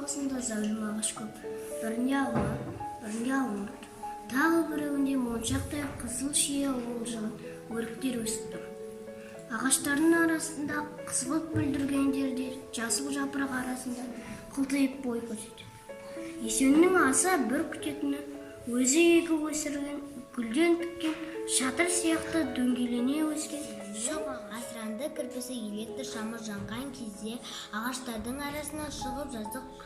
алғысында зәулім ағаш көп. Бірінде алма, бірінде алмұрт, тағы біреуінде моншақтай қызыл шие олжыған өріктер өсіп тұр. Ағаштардың арасында қызғылт бүлдіргендерде жасыл жапырақ арасында қылтиып бой көрсетеді. Есеннің аса бір күтетіні өзі егіп өсірген, гүлден тіккен шатыр сияқты дөңгелене өскен шоқ асыранды кірпісі электр шамы жанған кезде ағаштардың арасынан шығып жазық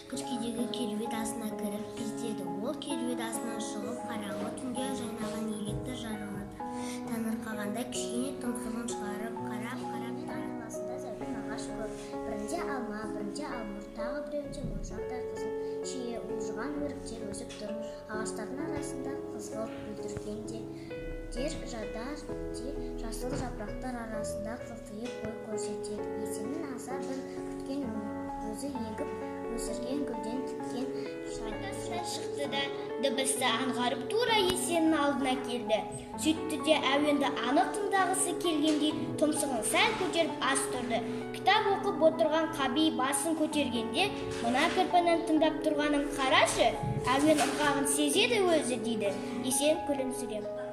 күркедегі керует астына кіріп кетеді. Ол керует астынан шығып қараңғы түнге жайнаған электр жарығына таңырқағанда кішкене тұмсығын шығарып қарап арасында зәулім ағаш көп. Бірінде алма, бірінде алмұрт, тағы біреуінде моншақтай қызыл шие уылжыған өріктер өсіп тұр. Ағаштардың арасында қызғылт бүлдіргендер жасыл жапырақтар арасында қылтиып бой көрсетеді. Есеннің аса бір күткен өзі егіп өсірген гүлден тіккен шатырдан шықты да дыбысты аңғарып тура Есеннің алдына келді. Сөйтті де әуенді анық тыңдағысы келгендей тұмсығын сәл көтеріп аз тұрды. Кітап оқып отырған Қаби басын көтергенде, мына кірпінің тыңдап тұрғанын қарашы, әуен ырғағын сезеді өзі дейді. Есен күлімсіреп.